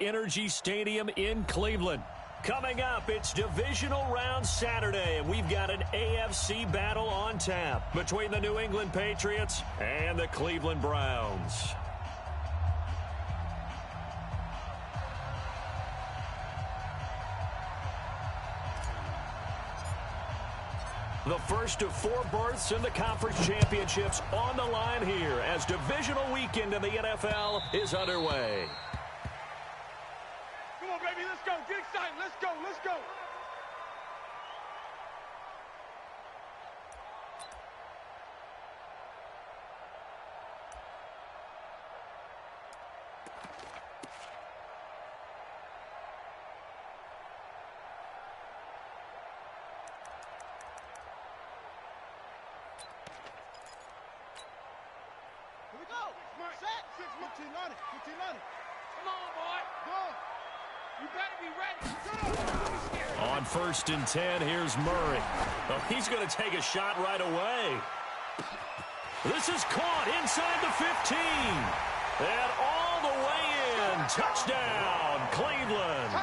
Energy Stadium in Cleveland. Coming up, it's Divisional Round Saturday, and we've got an AFC battle on tap between the New England Patriots and the Cleveland Browns. The first of 4 berths in the conference championships on the line here as divisional weekend in the NFL is underway. Come on, baby, let's go. Get excited. Let's go. Let's go. On 1st and 10, here's Murray. Oh, he's going to take a shot right away. This is caught inside the 15. And all the way in. Touchdown, Cleveland.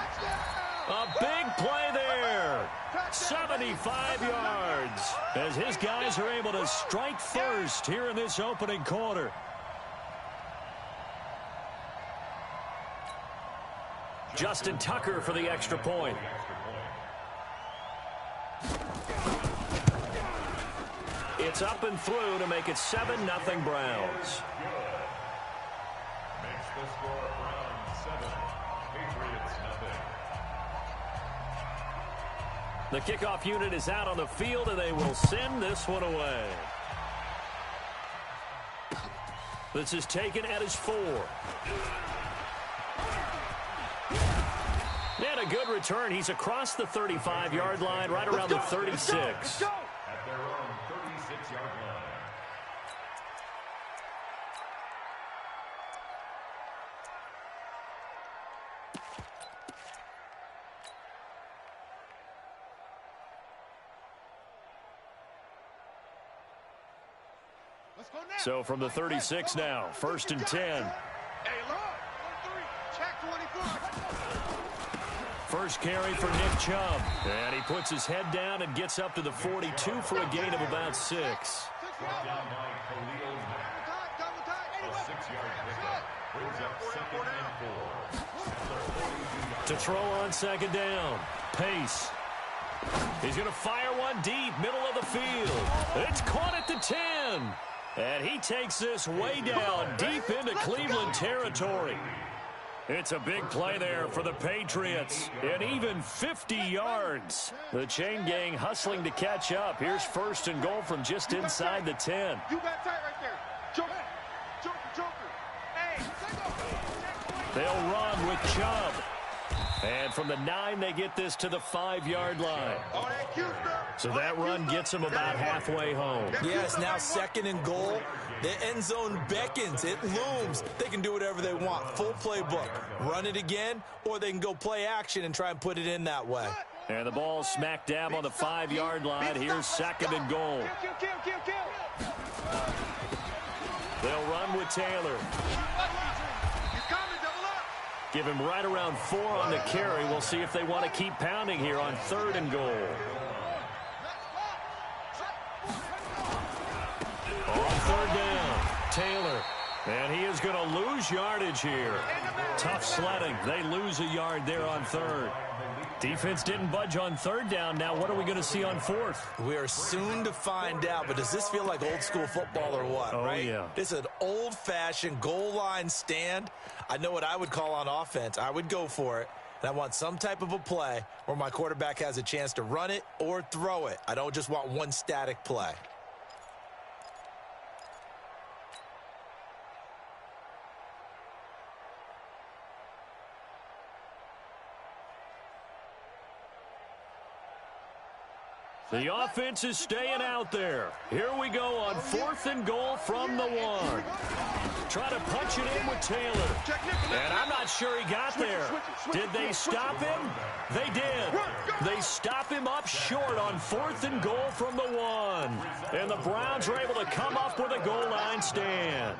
A big play there. 75 yards. As his guys are able to strike first here in this opening quarter. Justin Tucker for the extra point. It's up and through to make it 7-0 Browns. Makes the score Browns 7, Patriots nothing. The kickoff unit is out on the field, and they will send this one away. This is taken at his 4. And a good return. He's across the 35-yard line, right around the 36. At their own 36-yard line. So from the 36 now, 1st and 10. First carry for Nick Chubb. And he puts his head down and gets up to the 42 for a gain of about 6. Brought down by Khalil Mack. A 6-yard pickup. Brings up 2nd and 4. To throw on 2nd down. Pace. He's going to fire one deep, middle of the field. It's caught at the 10. And he takes this way down, deep into Cleveland territory. It's a big play there for the Patriots. And even 50 yards. The chain gang hustling to catch up. Here's 1st and goal from just inside the 10. You got tight right there. Joker. Hey. They'll run with Chubb. And from the 9, they get this to the 5-yard line. So that run gets them about halfway home. Yeah, it's now 2nd and goal. The end zone beckons. It looms. They can do whatever they want. Full playbook. Run it again, or they can go play action and try and put it in that way. And the ball smack dab on the 5-yard line. Here's 2nd and goal. They'll run with Taylor. Give him right around 4 on the carry. We'll see if they want to keep pounding here on 3rd and goal. On 3rd down, Taylor. And he is going to lose yardage here. Tough sledding. They lose a yard there on 3rd. Defense didn't budge on 3rd down. Now what are we going to see on 4th? We are soon to find out, but does this feel like old school football or what? Oh, right? Yeah. This is an old-fashioned goal line stand. I know what I would call on offense. I would go for it. And I want some type of a play where my quarterback has a chance to run it or throw it. I don't just want one static play. The offense is staying out there. Here we go on 4th and goal from the 1. Try to punch it in with Taylor. And I'm not sure he got there. Did they stop him? They did. They stop him up short on 4th and goal from the 1. And the Browns are able to come up with a goal line stand.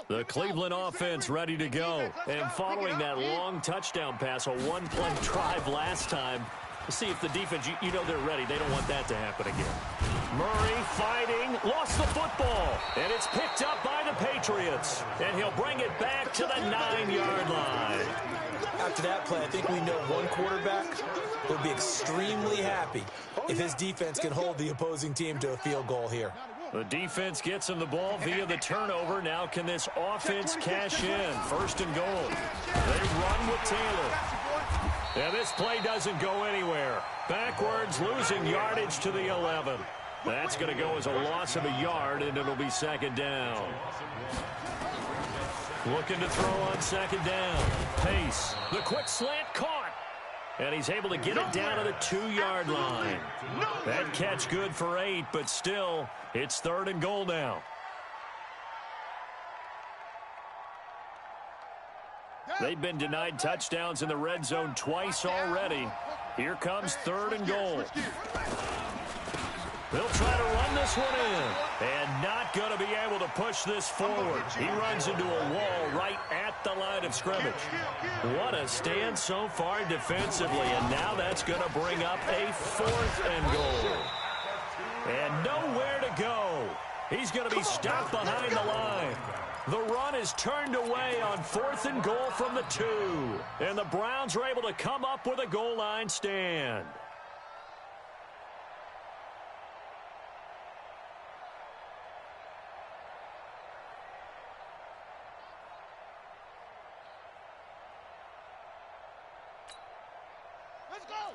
The Cleveland offense ready to go. And following that long touchdown pass, a one-play drive last time, see if the defense, you know they're ready. They don't want that to happen again. Murray fighting, lost the football, and it's picked up by the Patriots. And he'll bring it back to the 9-yard line. After that play, I think we know one quarterback will be extremely happy if his defense can hold the opposing team to a field goal here. The defense gets him the ball via the turnover. Now can this offense cash in? First and goal. They run with Taylor. And this play doesn't go anywhere. Backwards, losing yardage to the 11. That's going to go as a loss of a yard, and it'll be second down. Looking to throw on second down. Pace. The quick slant caught. And he's able to get it down to the 2-yard line. That catch good for 8, but still, it's third and goal now. They've been denied touchdowns in the red zone twice already. Here comes third and goal. They'll try to run this one in. And not going to be able to push this forward. He runs into a wall right at the line of scrimmage. What a stand so far defensively. And now that's going to bring up a fourth and goal. And nowhere to go. He's going to be stopped behind the line. The run is turned away on fourth and goal from the 2. And the Browns are able to come up with a goal line stand.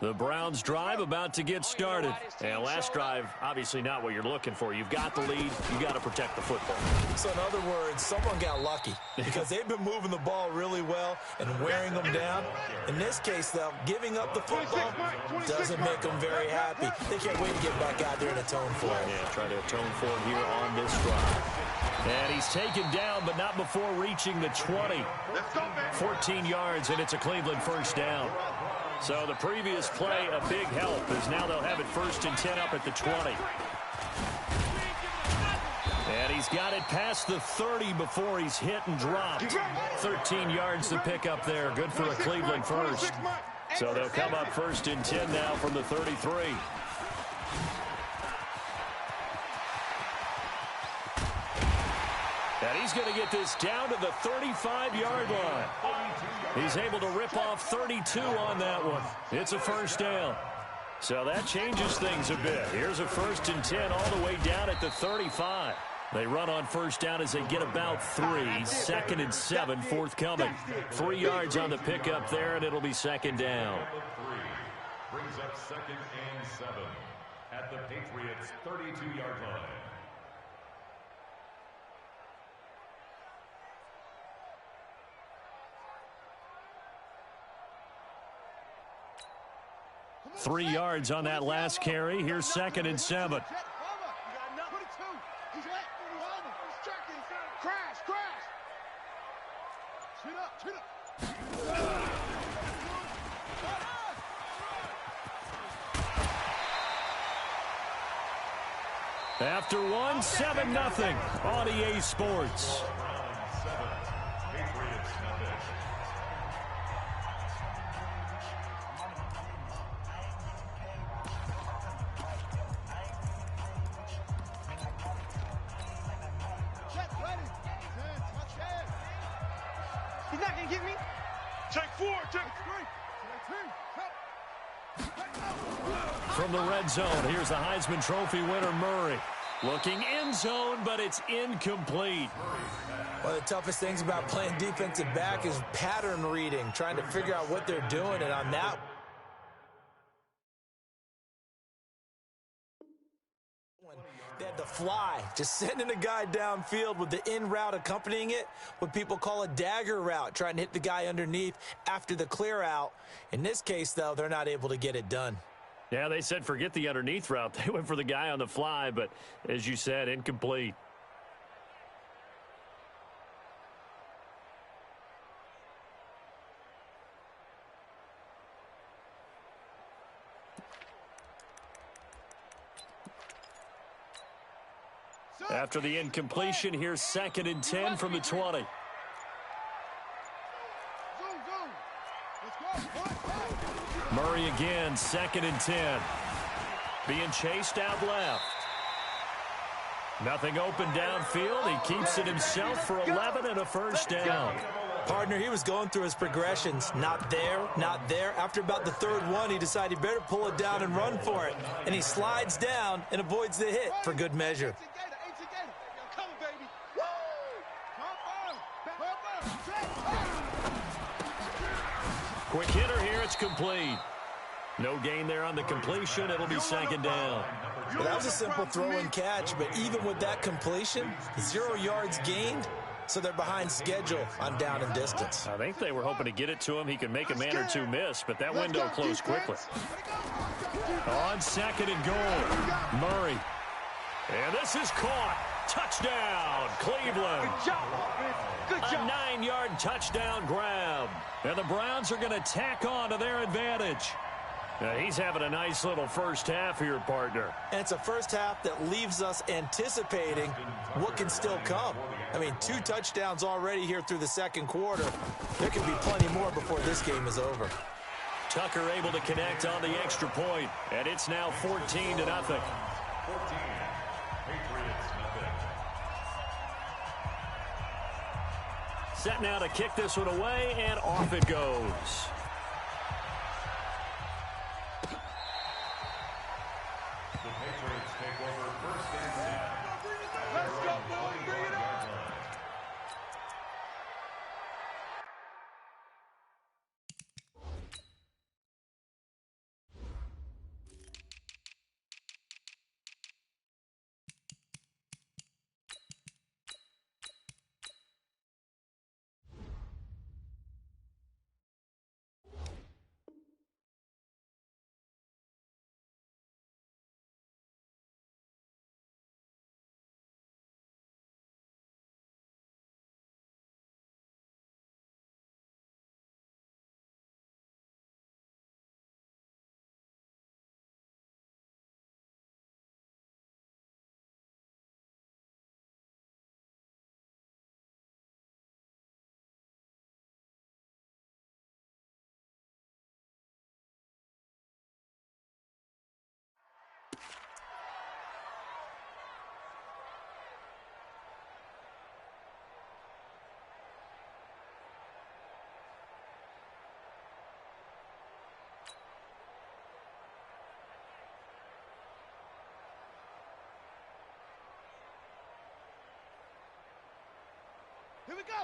The Browns drive about to get started. And last drive, obviously not what you're looking for. You've got the lead. You've got to protect the football. So in other words, someone got lucky because they've been moving the ball really well and wearing them down. In this case, though, giving up the football doesn't make them very happy. They can't wait to get back out there and atone for it. Yeah, try to atone for it here on this drive. And he's taken down, but not before reaching the 20. 14 yards, and it's a Cleveland first down. So the previous play, a big help, as now they'll have it first and 10 up at the 20. And he's got it past the 30 before he's hit and dropped. 13 yards to pick up there. Good for a Cleveland first. So they'll come up first and 10 now from the 33. And he's going to get this down to the 35-yard line. He's able to rip off 32 on that one. It's a first down. So that changes things a bit. Here's a first and 10 all the way down at the 35. They run on first down as they get about 3. Second and 7 forthcoming. 3 yards on the pickup there, and it'll be second down. Brings up second and 7 at the Patriots' 32-yard line. Three yards on that last carry. Here's second and 7. After one, 7-0 on EA Sports. He's not going to get me. Take 4, take 3. From the red zone, here's the Heisman Trophy winner, Murray. Looking end zone, but it's incomplete. One of the toughest things about playing defensive back is pattern reading, trying to figure out what they're doing, and on that one, they had the fly, just sending a guy downfield with the in route accompanying it, what people call a dagger route, trying to hit the guy underneath after the clear out. In this case, though, they're not able to get it done. Yeah, they said forget the underneath route. They went for the guy on the fly, but as you said, incomplete. After the incompletion, here's 2nd and 10 from the 20. Murray again, 2nd and 10. Being chased out left. Nothing open downfield. He keeps it himself for 11 and a first down. Partner, he was going through his progressions. Not there, not there. After about the 3rd one, he decided he better pull it down and run for it. And he slides down and avoids the hit for good measure. Quick hitter here. It's complete. No gain there on the completion. It'll be 2nd down. Well, that was a simple throw and catch, but even with that completion, 0 yards gained, so they're behind schedule on down and distance. I think they were hoping to get it to him. He could make a man or two miss, but that window closed quickly. On 2nd and goal, Murray. And this is caught. Touchdown, Cleveland. Good job. A 9-yard touchdown grab. And the Browns are going to tack on to their advantage. Now, he's having a nice little first half here, partner. And it's a first half that leaves us anticipating what can still come. I mean, 2 touchdowns already here through the 2nd quarter. There could be plenty more before this game is over. Tucker able to connect on the extra point, and it's now 14-0. 14. Patriots, nothing. Set now to kick this one away, and off it goes. The Patriots take over 1st and 10. Let's go, boy. Bring it on.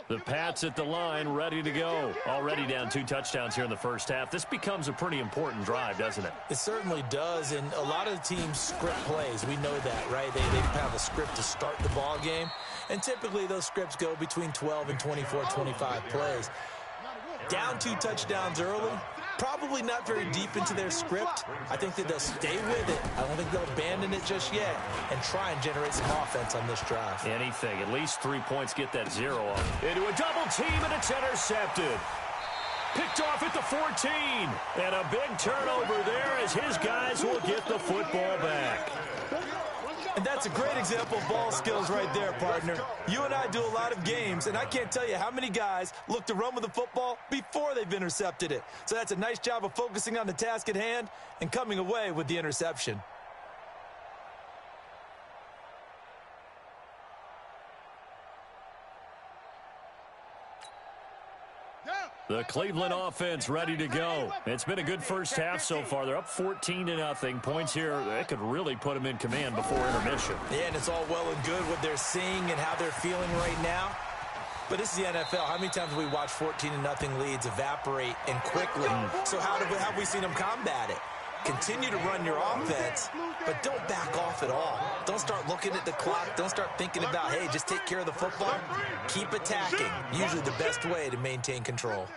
The Pats at the line, ready to go. Already down 2 touchdowns here in the first half. This becomes a pretty important drive, doesn't it? It certainly does, and a lot of the teams script plays. We know that, right? They have a script to start the ball game, and typically those scripts go between 12 and 24, 25 plays. Down 2 touchdowns early, probably not very deep into their script. I think that they'll stay with it. I don't think they'll abandon it just yet and try and generate some offense on this drive. Anything. At least 3 points, get that 0 off. Into a double team, and it's intercepted. Picked off at the 14. And a big turnover there as his guys will get the football back. And that's a great example of ball skills right there, partner. You and I do a lot of games, and I can't tell you how many guys look to run with the football before they've intercepted it. So that's a nice job of focusing on the task at hand and coming away with the interception. The Cleveland offense ready to go. It's been a good first half so far. They're up 14-0. Points here, that could really put them in command before intermission. Yeah, and it's all well and good what they're seeing and how they're feeling right now. But this is the NFL. How many times have we watched 14-0 leads evaporate and quickly? So how have we seen them combat it? Continue to run your offense, but don't back off at all. Don't start looking at the clock. Don't start thinking about, hey, just take care of the football. Keep attacking. Usually the best way to maintain control.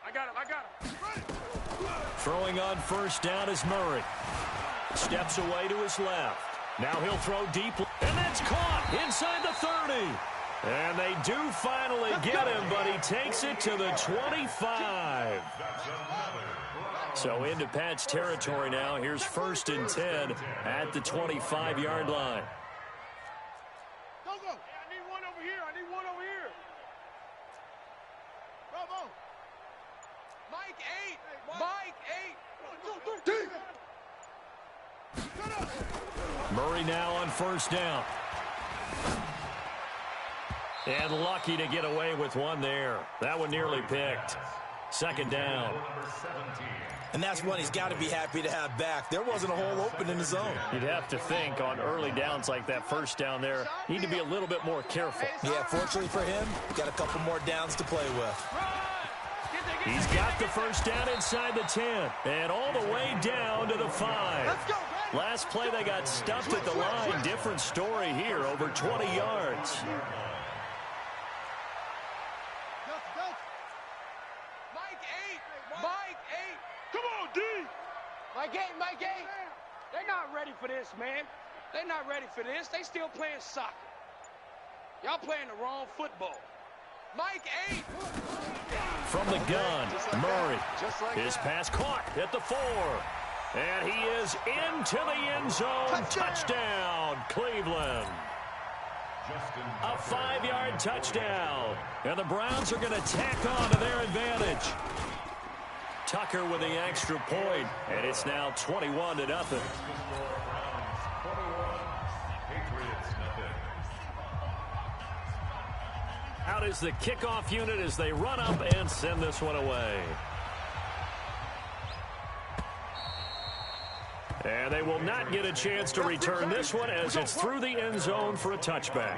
I got him. Throwing on first down is Murray. Steps away to his left. Now he'll throw deep, and that's caught inside the 30. And they do finally get him, but he takes it to the 25. That's another So into Pat's territory now. Here's 1st and 10 at the 25-yard line. Go, go. Hey, I need one over here. I need one over here. Bravo. Mike 8. Mike 8. 1, 2, 3. Shut up. Murray now on 1st down. And lucky to get away with one there. That one nearly picked. 2nd down. And that's one he's got to be happy to have back. There wasn't a hole open in the zone. You'd have to think on early downs like that 1st down there, need to be a little bit more careful. Yeah, fortunately for him, got a couple more downs to play with. He's got the 1st down inside the 10 and all the way down to the 5. Last play they got stuffed at the line. Different story here, over 20 yards. Mike 8. They're not ready for this, man. They're not ready for this. They still playing soccer. Y'all playing the wrong football. Mike 8. From the gun, Murray. His pass caught at the 4. And he is into the end zone. Touchdown, Cleveland. A 5-yard touchdown. And the Browns are going to tack on to their advantage. Tucker with the extra point, and it's now 21-0. Out is the kickoff unit as they run up and send this one away. And they will not get a chance to return this one as it's through the end zone for a touchback.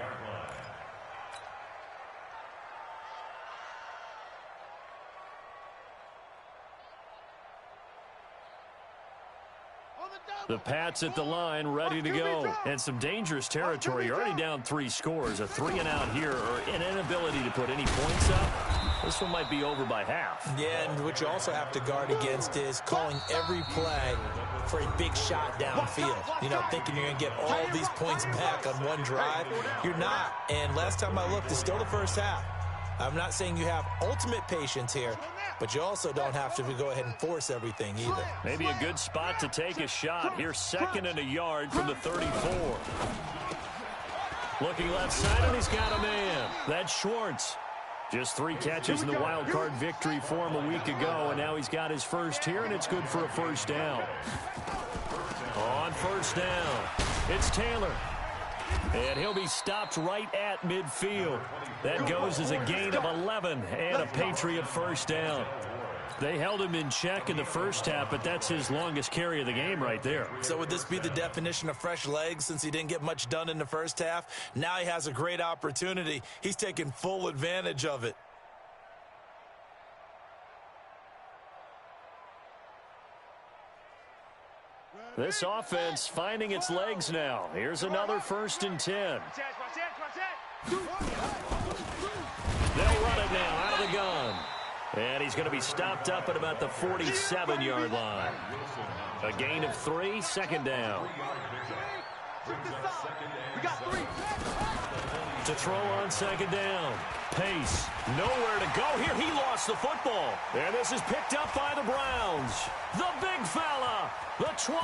The Pats at the line, ready to go. And some dangerous territory. You're already down 3 scores. A 3-and-out here, or an inability to put any points up. This one might be over by half. Yeah, and what you also have to guard against is calling every play for a big shot downfield. You know, thinking you're going to get all these points back on one drive. You're not. And last time I looked, it's still the first half. I'm not saying you have ultimate patience here, but you also don't have to go ahead and force everything either. Maybe a good spot to take a shot. Here's 2nd and a yard from the 34. Looking left side, and he's got a man. That's Schwartz. Just 3 catches in the wild card victory for him a week ago, and now he's got his first here, and it's good for a 1st down. On 1st down, it's Taylor. And he'll be stopped right at midfield. That goes as a gain of 11 and a Patriot 1st down. They held him in check in the first half, but that's his longest carry of the game right there. So would this be the definition of fresh legs since he didn't get much done in the first half? Now he has a great opportunity. He's taking full advantage of it. This offense finding its legs now. Here's another 1st and 10. They'll run it now out of the gun. And he's going to be stopped up at about the 47-yard line. A gain of 3, 2nd down. To throw on 2nd down. Pace, nowhere to go here. He lost the football. And this is picked up by the Browns. The big fella, the 20,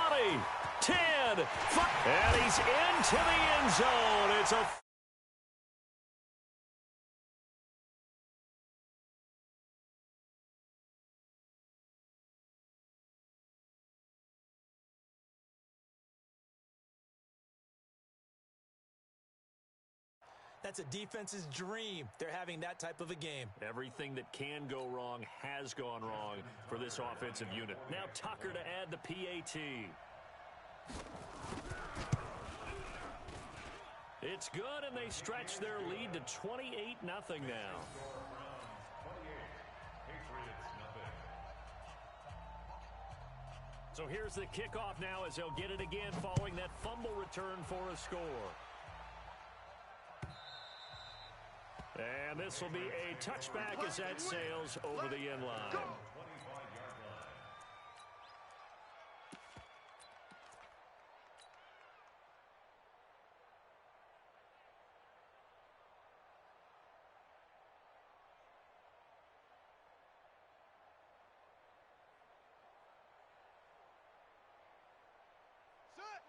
10, 5, and he's into the end zone. It's a That's a defense's dream. They're having that type of a game. Everything that can go wrong has gone wrong for this offensive unit. Now Tucker to add the PAT. It's good, and they stretch their lead to 28-0 now. So here's the kickoff now as they'll get it again following that fumble return for a score. And this will be a touchback as that sails over the end line.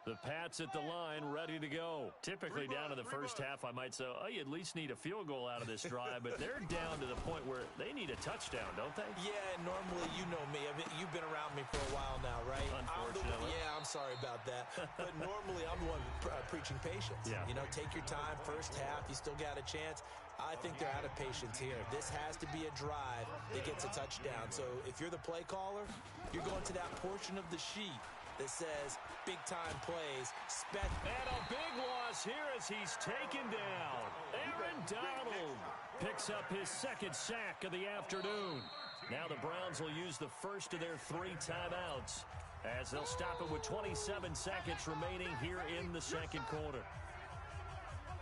The Pats at the line, ready to go. Typically down to the first half, I might say, oh, you at least need a field goal out of this drive, but they're down to the point where they need a touchdown, don't they? Yeah, normally, you know me. I mean, you've been around me for a while now, right? Unfortunately. I'm sorry about that. But normally, I'm the one preaching patience. Yeah. You know, take your time, first half, you still got a chance. I think they're out of patience here. This has to be a drive that gets a touchdown. So if you're the play caller, you're going to that portion of the sheet that says big-time plays. And a big loss here as he's taken down. Aaron Donald picks up his second sack of the afternoon. Now the Browns will use the first of their 3 timeouts as they'll stop it with 27 seconds remaining here in the second quarter.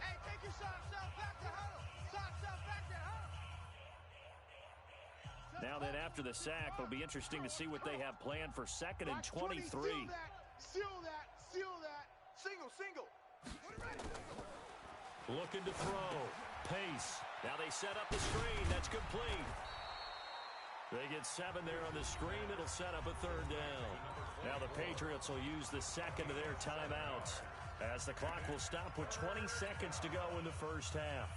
Hey, take your socks out, back to huddle. Socks out, back to huddle. Now then, after the sack, it'll be interesting to see what they have planned for 2nd and 23. Seal that. Single. Looking to throw. Pace. Now they set up the screen. That's complete. They get 7 there on the screen. It'll set up a 3rd down. Now the Patriots will use the second of their timeouts as the clock will stop with 20 seconds to go in the first half.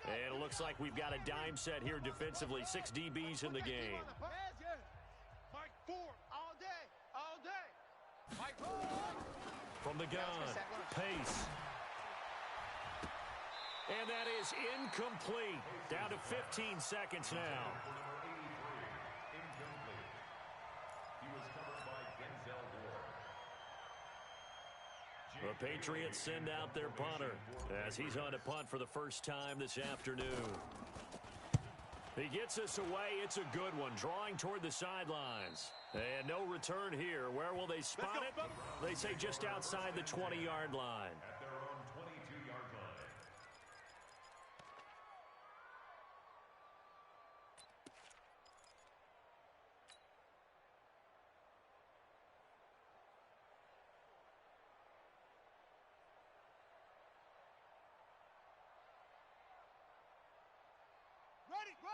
And it looks like we've got a dime set here defensively. 6 DBs in the game. Mike 4 all day. Mike 4. From the gun, Pace. And that is incomplete. Down to 15 seconds now. He was covered by Denzel Ward. The Patriots send out their punter as he's on to punt for the first time this afternoon. He gets us away. It's a good one, drawing toward the sidelines. And no return here. Where will they spot it? They say just outside the 20-yard line. At their own 22-yard line.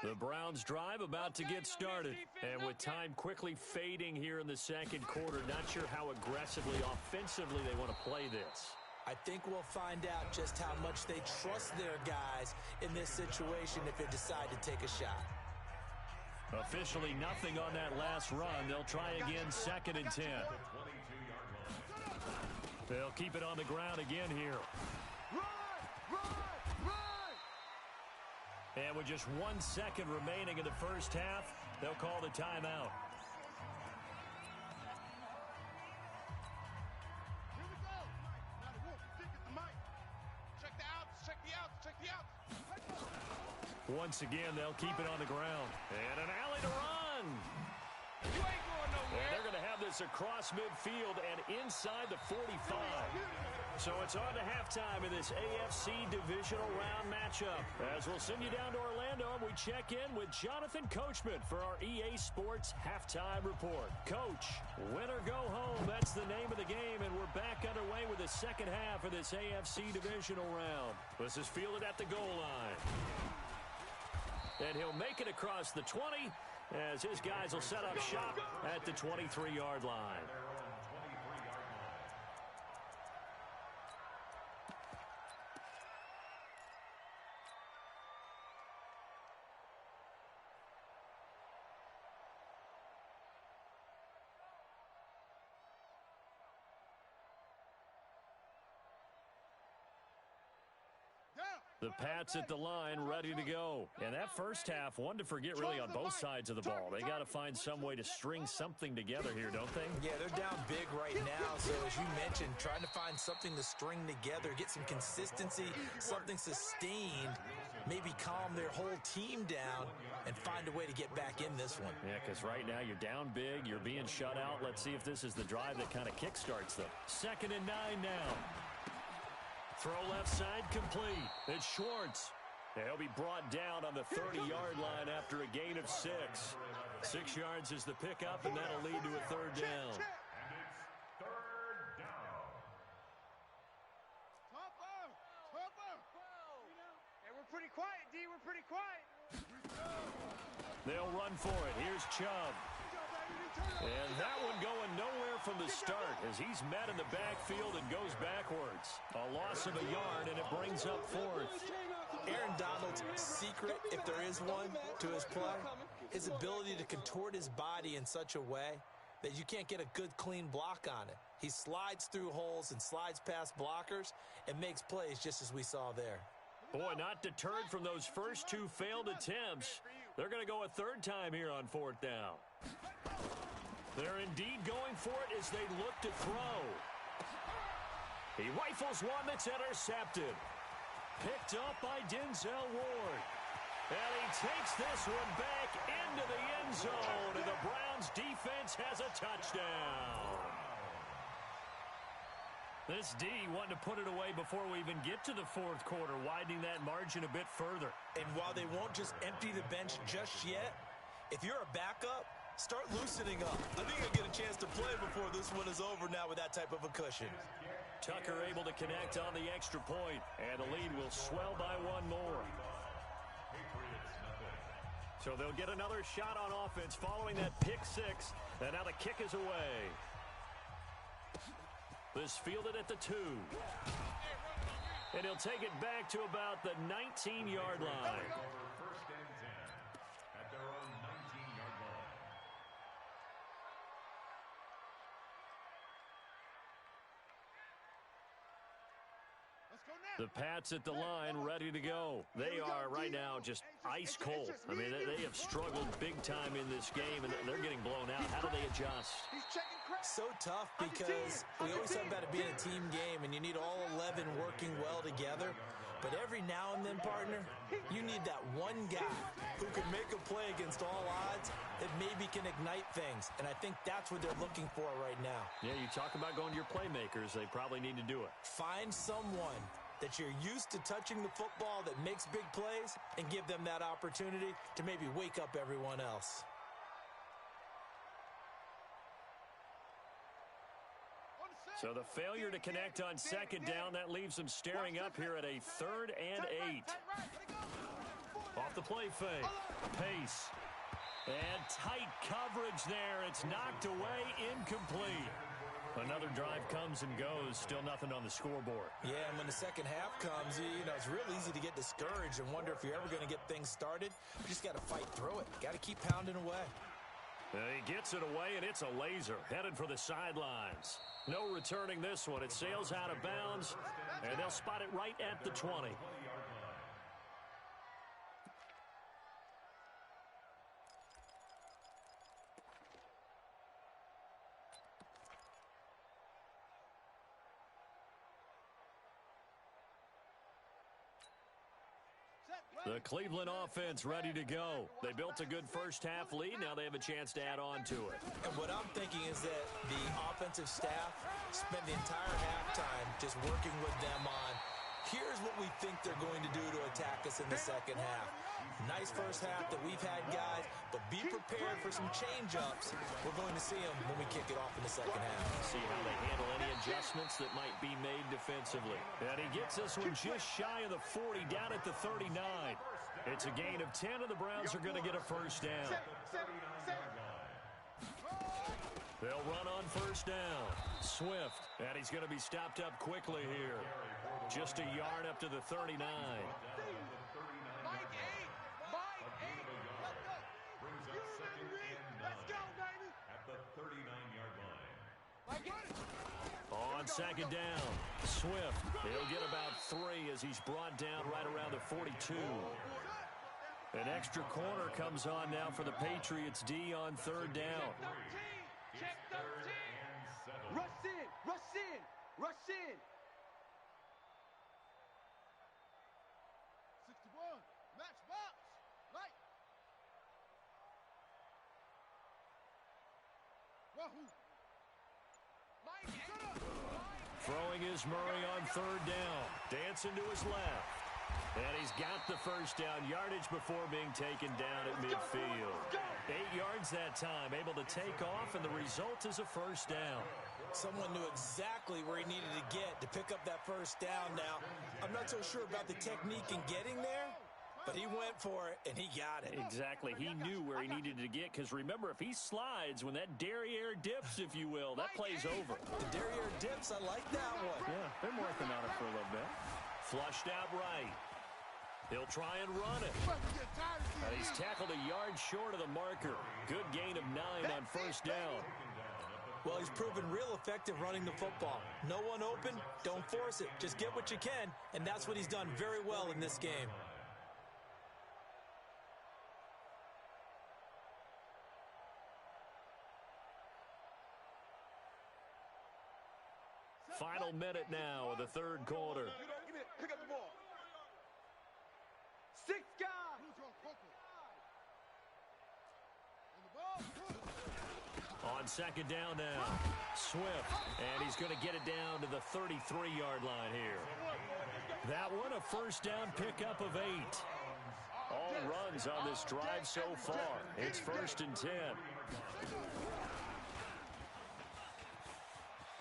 The Browns drive about to get started. And with time quickly fading here in the second quarter, not sure how aggressively, offensively they want to play this. I think we'll find out just how much they trust their guys in this situation if they decide to take a shot. Officially nothing on that last run. They'll try again 2nd and 10. They'll keep it on the ground again here. And with just 1 second remaining in the first half, they'll call the timeout. Here we go. Now the Wolf, stick it to Mike. Check the outs. Once again, they'll keep it on the ground. And an alley to run. You ain't going nowhere. And they're going to have this across midfield and inside the 45. So it's on to halftime in this AFC divisional round matchup. As we'll send you down to Orlando, and we check in with Jonathan Coachman for our EA Sports Halftime Report. Coach, win or go home, that's the name of the game, and we're back underway with the second half of this AFC divisional round. This is fielded at the goal line. And he'll make it across the 20 as his guys will set up shop at the 23-yard line. The Pats at the line, ready to go. And that first half, one to forget really on both sides of the ball. They got to find some way to string something together here, don't they? Yeah, they're down big right now. So as you mentioned, trying to find something to string together, get some consistency, something sustained, maybe calm their whole team down and find a way to get back in this one. Yeah, because right now you're down big, you're being shut out. Let's see if this is the drive that kind of kickstarts them. 2nd and 9 now. Throw left side complete. It's Schwartz. He'll be brought down on the 30-yard line after a gain of 6. 6 yards is the pickup, and that'll lead to a 3rd down. And it's 3rd down. Hey, we're pretty quiet, D. We're pretty quiet. They'll run for it. Here's Chubb. And that one going nowhere from the start as he's met in the backfield and goes backwards. A loss of a yard, and it brings up fourth. Aaron Donald's secret, if there is one, to his play, his ability to contort his body in such a way that you can't get a good, clean block on it. He slides through holes and slides past blockers and makes plays just as we saw there. Boy, not deterred from those first two failed attempts. They're going to go a third time here on fourth down. They're indeed going for it as they look to throw. He rifles one that's intercepted. Picked up by Denzel Ward. And he takes this one back into the end zone, and the Browns defense has a touchdown. This D wanting to put it away before we even get to the fourth quarter, widening that margin a bit further. And while they won't just empty the bench just yet, if you're a backup, start loosening up. I think you'll get a chance to play before this one is over now with that type of a cushion. Tucker able to connect on the extra point, and the lead will swell by one more. So they'll get another shot on offense following that pick six, and now the kick is away. This fielded at the 2. And he'll take it back to about the 19-yard line. First and 10 at their own 19-yard line. The Pats at the line, ready to go. They are right now just ice cold. I mean, they have struggled big time in this game, and they're getting blown out. How do they adjust? So tough because we always talk about it being a team game, and you need all 11 working well together. But every now and then, partner, you need that one guy who can make a play against all odds that maybe can ignite things. And I think that's what they're looking for right now. Yeah, you talk about going to your playmakers. They probably need to do it. Find someone that you're used to touching the football that makes big plays and give them that opportunity to maybe wake up everyone else. So the failure to connect on second down, that leaves them staring up here at a 3rd and 8. Off the play fake. Pace. And tight coverage there. It's knocked away, incomplete. Another drive comes and goes. Still nothing on the scoreboard. Yeah, and when the second half comes, you know, it's real easy to get discouraged and wonder if you're ever going to get things started. You just got to fight through it. Got to keep pounding away. He gets it away, and it's a laser. Headed for the sidelines. No returning this one. It sails out of bounds, and they'll spot it right at the 20. The Cleveland offense ready to go. They built a good first-half lead. Now they have a chance to add on to it. And what I'm thinking is that the offensive staff spent the entire halftime just working with them on, here's what we think they're going to do to attack us in the second half. Nice first half that we've had, guys, but be prepared for some change-ups. We're going to see them when we kick it off in the second half. See how they handle any adjustments that might be made defensively. And he gets this one just shy of the 40, down at the 39. It's a gain of 10, and the Browns are going to get a first down. They'll run on first down. Swift, and he's going to be stopped up quickly here. Just a yard up to the 39. On second down, Swift, he'll get about 3 as he's brought down right around the 42. An extra corner comes on now for the Patriots D on third down. Check 13. Rush in, rush in, rush in. 61, match box, light. Wahoo. Throwing is Murray on third down. Dancing to his left. And he's got the first down yardage before being taken down at midfield. 8 yards that time, able to take off, and the result is a first down. Someone knew exactly where he needed to get to pick up that first down now. I'm not so sure about the technique in getting there, but he went went for it, and he got it. Exactly. He knew where he needed to get, because remember, if he slides, when that derriere dips, if you will, that play's over. The derriere dips, I like that one. Yeah, they're working on it for a little bit. Flushed out right. He'll try and run it. He's tackled a yard short of the marker. Good gain of 9 on first down. Well, he's proven real effective running the football. No one open, don't force it. Just get what you can, and that's what he's done very well in this game. Final minute now of the third quarter. Pick up the ball. 6 guys. On second down now, Swift, and he's going to get it down to the 33-yard line here. That one, a first down pickup of 8. All runs on this drive so far. It's 1st and 10.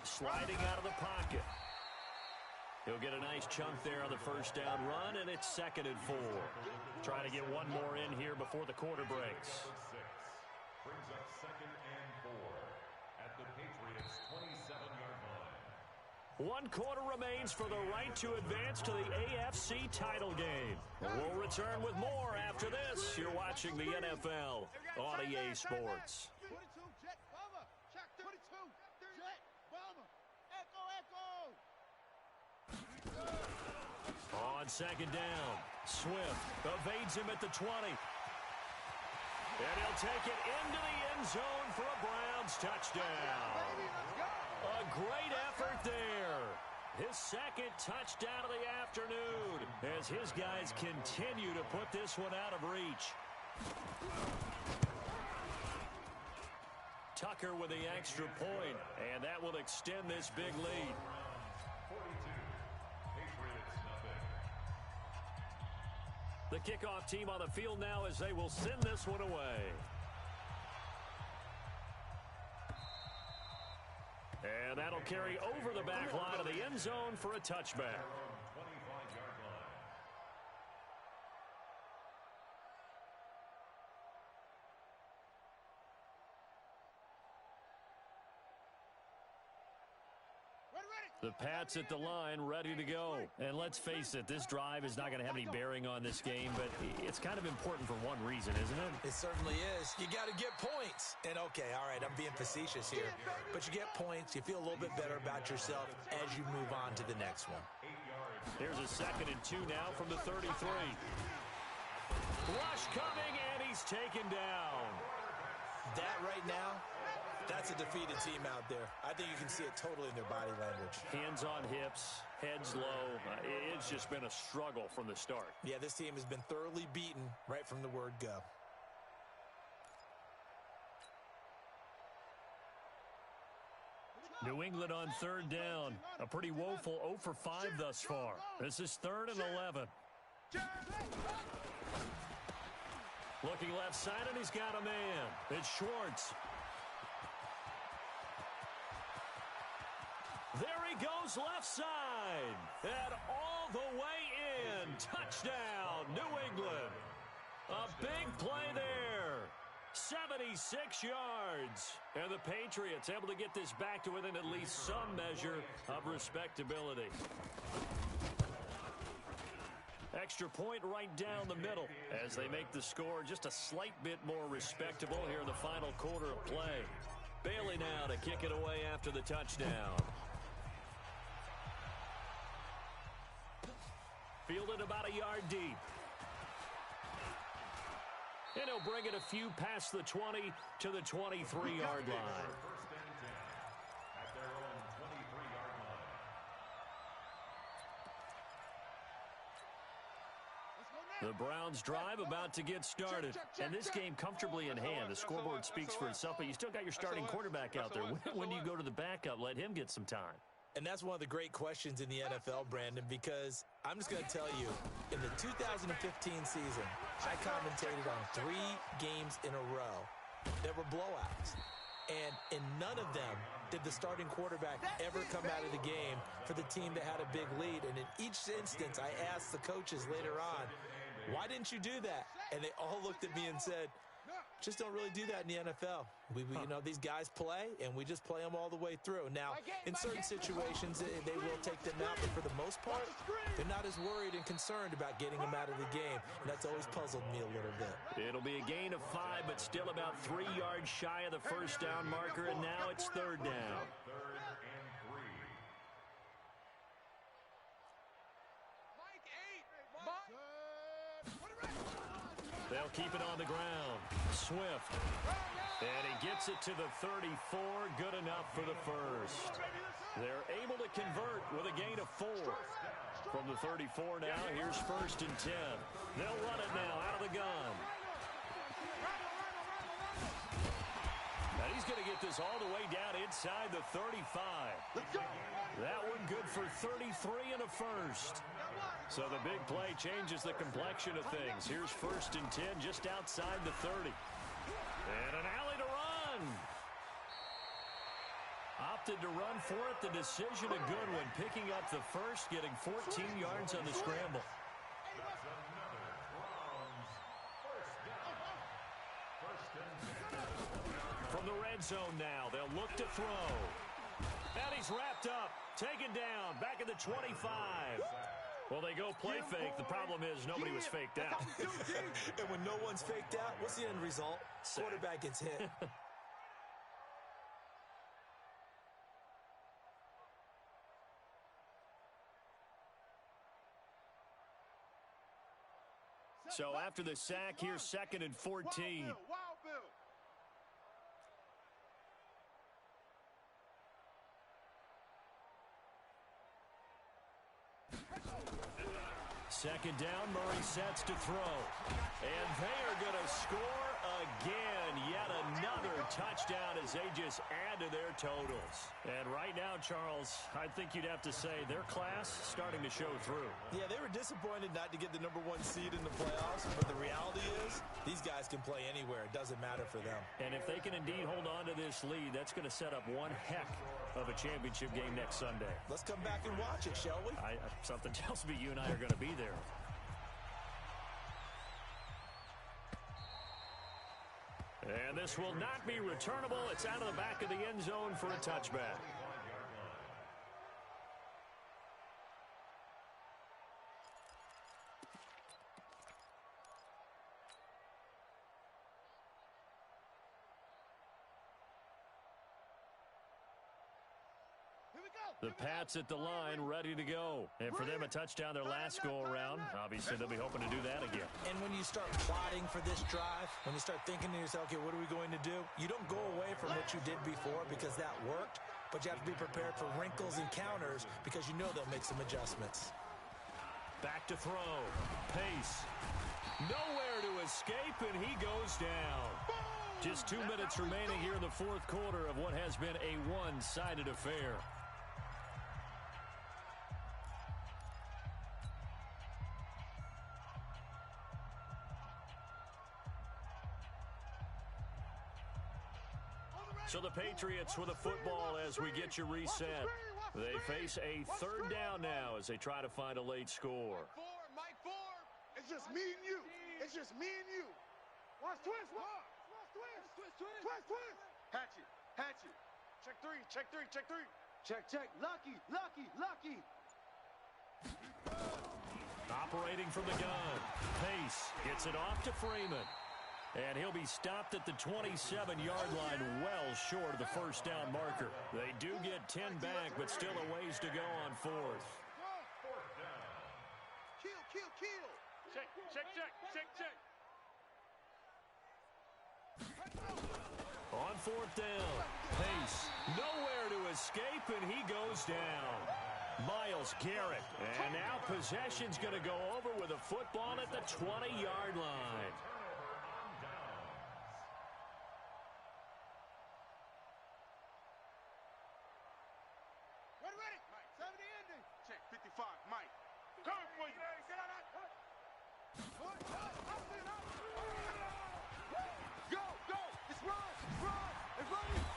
Sliding out of the pocket. He'll get a nice chunk there on the first down run, and it's 2nd and 4. Trying to get one more in here before the quarter breaks. Brings up 2nd and 4 at the Patriots' 27-yard line. 1 quarter remains for the right to advance to the AFC title game. We'll return with more after this. You're watching the NFL on EA Sports. 22, jet, bomber. Check 22, jet, bomber. Echo, echo. On second down, Swift evades him at the 20. And he'll take it into the end zone for a Browns touchdown. A great effort there. His 2nd touchdown of the afternoon as his guys continue to put this one out of reach. Tucker with the extra point, and that will extend this big lead. 42, Patriots nothing. The kickoff team on the field now as they will send this one away. And that'll carry over the back line of the end zone for a touchback. 25-yard line. The Pats at the line, ready to go. And let's face it, this drive is not going to have any bearing on this game, but it's kind of important for one reason, isn't it? It certainly is. You got to get points. And, okay, all right, I'm being facetious here. But you get points, you feel a little bit better about yourself as you move on to the next one. Here's a 2nd and 2 now from the 33. Rush coming, and he's taken down. That right now, that's a defeated team out there. I think you can see it totally in their body language. Hands on hips, heads low. It's just been a struggle from the start. Yeah, this team has been thoroughly beaten right from the word go. New England on 3rd down. A pretty woeful 0 for 5 thus far. This is 3rd and 11. Looking left side, and he's got a man. It's Schwartz. There he goes left side. And all the way in. Touchdown, New England. A big play there. 76 yards. And the Patriots able to get this back to within at least some measure of respectability. Extra point right down the middle as they make the score just a slight bit more respectable here in the final quarter of play. Bailey now to kick it away after the touchdown. Fielded about a yard deep. And he'll bring it a few past the 20 to the 23-yard line. First and 10 at their own 23-yard line. The Browns drive about to get started. And this game comfortably in hand. The scoreboard speaks for itself, but you still got your starting quarterback out there. When do you go to the backup? Let him get some time. And that's one of the great questions in the NFL, Brandon, because I'm just going to tell you, in the 2015 season, I commentated on 3 games in a row that were blowouts. And in none of them did the starting quarterback ever come out of the game for the team that had a big lead. And in each instance, I asked the coaches later on, Why didn't you do that? And they all looked at me and said, just don't really do that in the NFL. You know, these guys play, and we just play them all the way through. Now, in certain situations, they will take them out, but for the most part, they're not as worried and concerned about getting them out of the game, and that's always puzzled me a little bit. It'll be a gain of 5, but still about 3 yards shy of the first down marker, and now it's third down. Third and 3. They'll keep it on the ground. Swift. And he gets it to the 34. Good enough for the first. They're able to convert with a gain of 4. From the 34 now, here's first and 10. They'll run it now out of the gun. And he's going to get this all the way down inside the 35. That one good for 33 and a first. So the big play changes the complexion of things. Here's first and 10 just outside the 30. And an alley to run. Opted to run for it. The decision a good one. Picking up the first, getting 14 yards on the scramble. That's another Browns first down. First and 10. From the red zone now, they'll look to throw. And he's wrapped up. Taken down. Back at the 25. Well, they go play fake. The problem is nobody was faked out. And when no one's faked out, what's the end result? Quarterback gets hit. So after the sack, here's second and 14. Wild Bill. Second down, Murray sets to throw. And they are going to score again. Yet another touchdown as they just add to their totals. And right now, Charles, I think you'd have to say their class starting to show through. Yeah, they were disappointed not to get the number 1 seed in the playoffs, but the reality is these guys can play anywhere. It doesn't matter for them. And if they can indeed hold on to this lead, that's going to set up one heck of a championship game next Sunday. Let's come back and watch it, shall we? Something tells me you and I are going to be there. And this will not be returnable. It's out of the back of the end zone for a touchback. The Pats at the line, ready to go. And for them, a touchdown their last go-around. Obviously, they'll be hoping to do that again. And when you start plotting for this drive, when you start thinking to yourself, okay, what are we going to do? You don't go away from what you did before because that worked, but you have to be prepared for wrinkles and counters because you know they'll make some adjustments. Back to throw. Pace. Nowhere to escape, and he goes down. Just 2 minutes remaining here in the fourth quarter of what has been a one-sided affair. So the Patriots with a football as we get you reset. They face a third down now as they try to find a late score. Mike 4. It's just me and you. It's just me and you. Watch twist. Twist. Hatchet. Check 3. Check. Lucky. Operating from the gun. Pace gets it off to Freeman. And he'll be stopped at the 27-yard line, well short of the first down marker. They do get 10 back, but still a ways to go on fourth. Fourth down. Kill. Check. On fourth down, Pace nowhere to escape, and he goes down. Myles Garrett. And now possession's going to go over with a football at the 20-yard line. Ready. 70 ending. Check 55. Mike. Come for you. Get out of that. Go. It's run.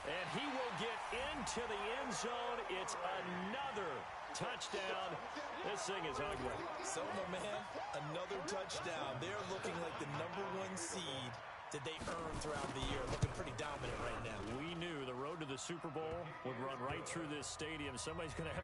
And he will get into to the end zone. It's another touchdown. This thing is ugly. Soma, man, another touchdown. They're looking like the #1 seed that they earned throughout the year. Looking pretty dominant right now. We knew the road to the Super Bowl would run right through this stadium. Somebody's going to have